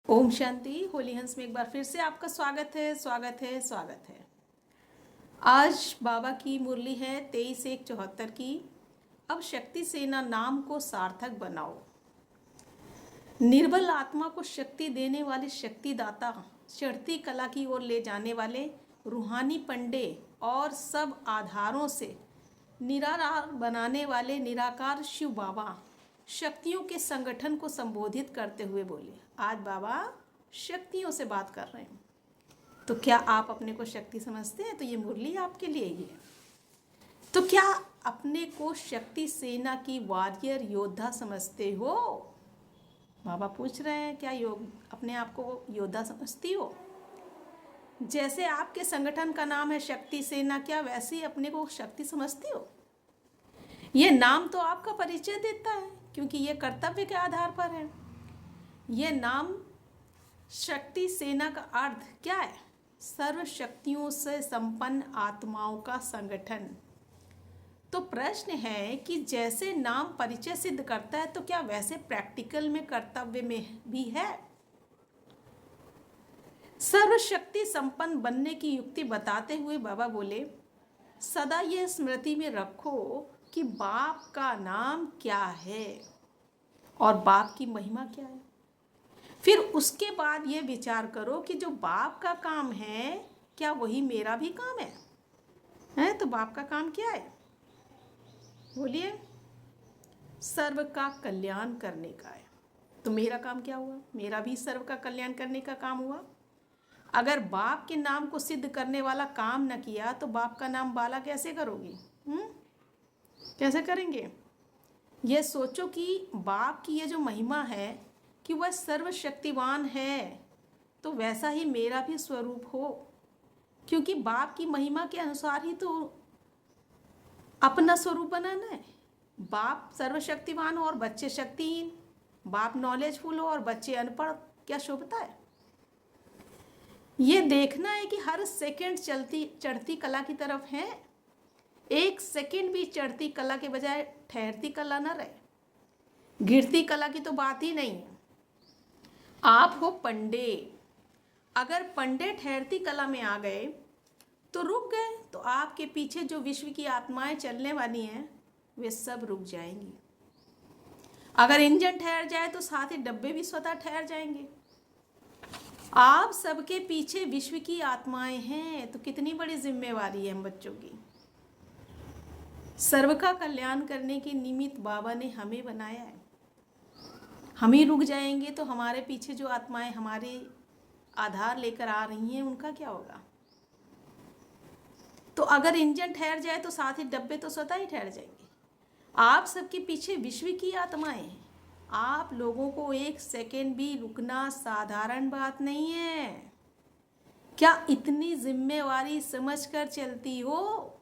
ओम शांति। होली हंस में एक बार फिर से आपका स्वागत है, स्वागत है, स्वागत है। आज बाबा की मुरली है 23/1/74 की। अब शक्ति सेना नाम को सार्थक बनाओ। निर्बल आत्मा को शक्ति देने वाले शक्तिदाता, चढ़ती कला की ओर ले जाने वाले रूहानी पंडे और सब आधारों से निराकार बनाने वाले निराकार शिव बाबा शक्तियों के संगठन को संबोधित करते हुए बोले। आज बाबा शक्तियों से बात कर रहे हैं। तो क्या आप अपने को शक्ति समझते हैं? तो ये मुरली आपके लिए ही है। तो क्या अपने को शक्ति सेना की वॉरियर योद्धा समझते हो? बाबा पूछ रहे हैं, क्या अपने आप को योद्धा समझती हो? जैसे आपके संगठन का नाम है शक्ति सेना, क्या वैसे ही अपने को शक्ति समझती हो? ये नाम तो आपका परिचय देता है, क्योंकि ये कर्तव्य के आधार पर है। ये नाम शक्ति सेना का अर्थ क्या है? सर्व शक्तियों से संपन्न आत्माओं का संगठन। तो प्रश्न है कि जैसे नाम परिचय सिद्ध करता है, तो क्या वैसे प्रैक्टिकल में कर्तव्य में भी है? सर्वशक्ति संपन्न बनने की युक्ति बताते हुए बाबा बोले, सदा यह स्मृति में रखो कि बाप का नाम क्या है और बाप की महिमा क्या है। फिर उसके बाद ये विचार करो कि जो बाप का काम है, क्या वही मेरा भी काम है? तो बाप का काम क्या है? बोलिए। सर्व का कल्याण करने का है। तो मेरा काम क्या हुआ? मेरा भी सर्व का कल्याण करने का काम हुआ। अगर बाप के नाम को सिद्ध करने वाला काम न किया, तो बाप का नाम बाला कैसे करोगी? कैसे करेंगे? ये सोचो कि बाप की ये जो महिमा है कि वह सर्वशक्तिवान है, तो वैसा ही मेरा भी स्वरूप हो, क्योंकि बाप की महिमा के अनुसार ही तो अपना स्वरूप बनाना है। बाप सर्वशक्तिवान हो और बच्चे शक्तिहीन, बाप नॉलेजफुल हो और बच्चे अनपढ़, क्या शोभता है? ये देखना है कि हर सेकंड चढ़ती कला की तरफ है। एक सेकंड भी चढ़ती कला के बजाय ठहरती कला न रहे। गिरती कला की तो बात ही नहीं है। आप हो पंडे। अगर पंडे ठहरती कला में आ गए तो रुक गए, तो आपके पीछे जो विश्व की आत्माएं चलने वाली हैं, वे सब रुक जाएंगी। अगर इंजन ठहर जाए तो साथ ही डब्बे भी स्वतः ठहर जाएंगे। आप सबके पीछे विश्व की आत्माएं हैं, तो कितनी बड़ी जिम्मेवारी है हम बच्चों की। सर्व का कल्याण करने के निमित्त बाबा ने हमें बनाया है। हम ही रुक जाएंगे तो हमारे पीछे जो आत्माएं हमारे आधार लेकर आ रही हैं, उनका क्या होगा? तो अगर इंजन ठहर जाए तो साथ ही डब्बे तो स्वतः ही ठहर जाएंगे। आप सबके पीछे विश्व की आत्माएं हैं। आप लोगों को एक सेकेंड भी रुकना साधारण बात नहीं है। क्या इतनी जिम्मेवारी समझकर चलती हो?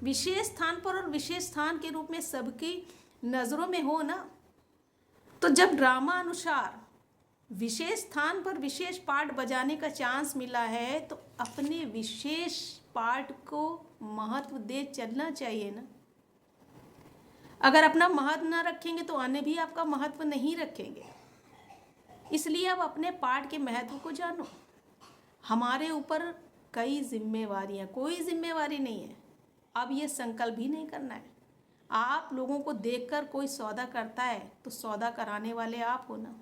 विशेष स्थान पर और विशेष स्थान के रूप में सबकी नजरों में हो ना। तो जब ड्रामा अनुसार विशेष स्थान पर विशेष पार्ट बजाने का चांस मिला है, तो अपने विशेष पार्ट को महत्व दे चलना चाहिए ना। अगर अपना महत्व ना रखेंगे तो अन्य भी आपका महत्व नहीं रखेंगे। इसलिए अब अपने पार्ट के महत्व को जानो। हमारे ऊपर कई जिम्मेवारियां, कोई जिम्मेवारी नहीं है। अब ये संकल्प भी नहीं करना है। आप लोगों को देखकर कोई सौदा करता है, तो सौदा कराने वाले आप हो ना।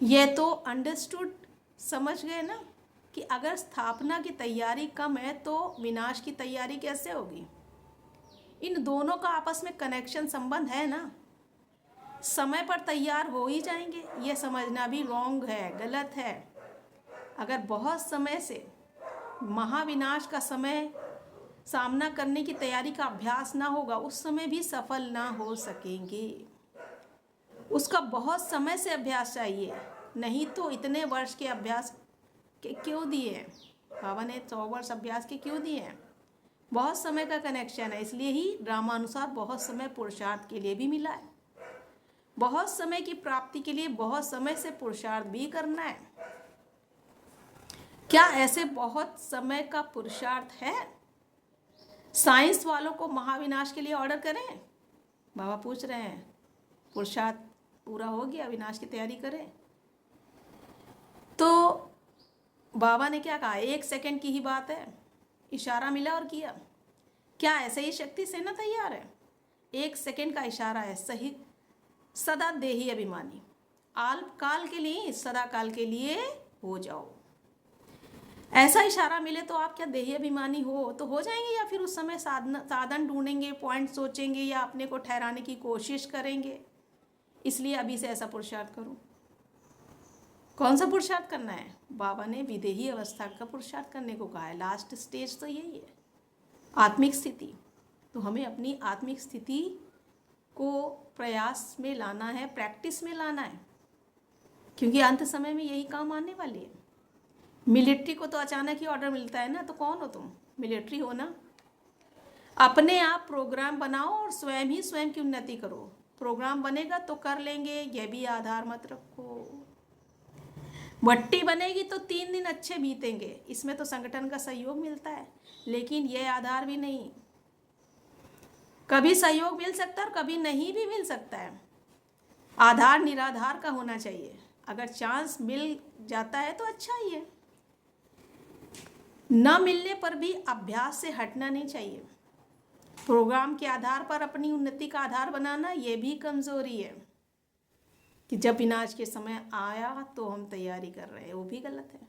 ये तो अंडरस्टूड, समझ गए ना कि अगर स्थापना की तैयारी कम है तो विनाश की तैयारी कैसे होगी? इन दोनों का आपस में कनेक्शन, संबंध है ना। समय पर तैयार हो ही जाएंगे, ये समझना भी रॉन्ग है, गलत है। अगर बहुत समय से महाविनाश का समय सामना करने की तैयारी का अभ्यास ना होगा, उस समय भी सफल ना हो सकेंगे। उसका बहुत समय से अभ्यास चाहिए, नहीं तो इतने वर्ष के अभ्यास के क्यों दिए? बाबा ने 100 वर्ष अभ्यास के क्यों दिए हैं? बहुत समय का कनेक्शन है। इसलिए ही ड्रामानुसार बहुत समय पुरुषार्थ के लिए भी मिला है। बहुत समय की प्राप्ति के लिए बहुत समय से पुरुषार्थ भी करना है। क्या ऐसे बहुत समय का पुरुषार्थ है? साइंस वालों को महाविनाश के लिए ऑर्डर करें? बाबा पूछ रहे हैं, पुरुषार्थ पूरा हो गया, विनाश की तैयारी करें? तो बाबा ने क्या कहा, 1 सेकंड की ही बात है, इशारा मिला और किया। क्या ऐसे ही शक्ति सेना तैयार है? 1 सेकंड का इशारा है, सही सदा देही अभिमानी, अल्पकाल के लिए सदा काल के लिए हो जाओ। ऐसा इशारा मिले तो आप क्या देही अभिमानी तो हो जाएंगे, या फिर उस समय साधन ढूंढेंगे, पॉइंट सोचेंगे, या अपने को ठहराने की कोशिश करेंगे? इसलिए अभी से ऐसा पुरुषार्थ करो। कौन सा पुरुषार्थ करना है? बाबा ने विदेही अवस्था का पुरुषार्थ करने को कहा है। लास्ट स्टेज तो यही है, आत्मिक स्थिति। तो हमें अपनी आत्मिक स्थिति को प्रयास में लाना है, प्रैक्टिस में लाना है, क्योंकि अंत समय में यही काम आने वाली है। मिलिट्री को तो अचानक ही ऑर्डर मिलता है ना, तो कौन हो तुम? मिलिट्री हो ना। अपने आप प्रोग्राम बनाओ और स्वयं ही स्वयं की उन्नति करो। प्रोग्राम बनेगा तो कर लेंगे, यह भी आधार मत रखो। भट्टी बनेगी तो 3 दिन अच्छे बीतेंगे, इसमें तो संगठन का सहयोग मिलता है, लेकिन यह आधार भी नहीं। कभी सहयोग मिल सकता है और कभी नहीं भी मिल सकता है। आधार निराधार का होना चाहिए। अगर चांस मिल जाता है तो अच्छा ही है, न मिलने पर भी अभ्यास से हटना नहीं चाहिए। प्रोग्राम के आधार पर अपनी उन्नति का आधार बनाना, यह भी कमजोरी है कि जब विनाश के समय आया तो हम तैयारी कर रहे हैं, वो भी गलत है।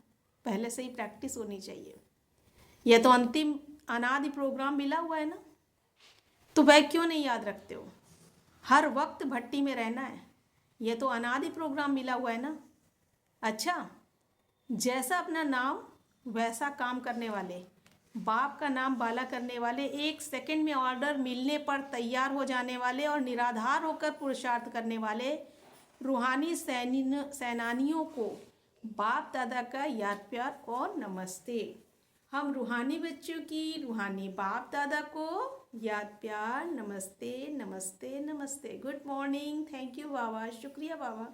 पहले से ही प्रैक्टिस होनी चाहिए। यह तो अंतिम अनादि प्रोग्राम मिला हुआ है ना, तो वह क्यों नहीं याद रखते हो? हर वक्त भट्टी में रहना है, यह तो अनादि प्रोग्राम मिला हुआ है ना। अच्छा, जैसा अपना नाम वैसा काम करने वाले, बाप का नाम बाला करने वाले, 1 सेकंड में ऑर्डर मिलने पर तैयार हो जाने वाले और निराधार होकर पुरुषार्थ करने वाले रूहानी सेनानियों को बाप दादा का याद प्यार और नमस्ते। हम रूहानी बच्चों की रूहानी बाप दादा को याद प्यार, नमस्ते नमस्ते नमस्ते। गुड मॉर्निंग, थैंक यू बाबा, शुक्रिया बाबा।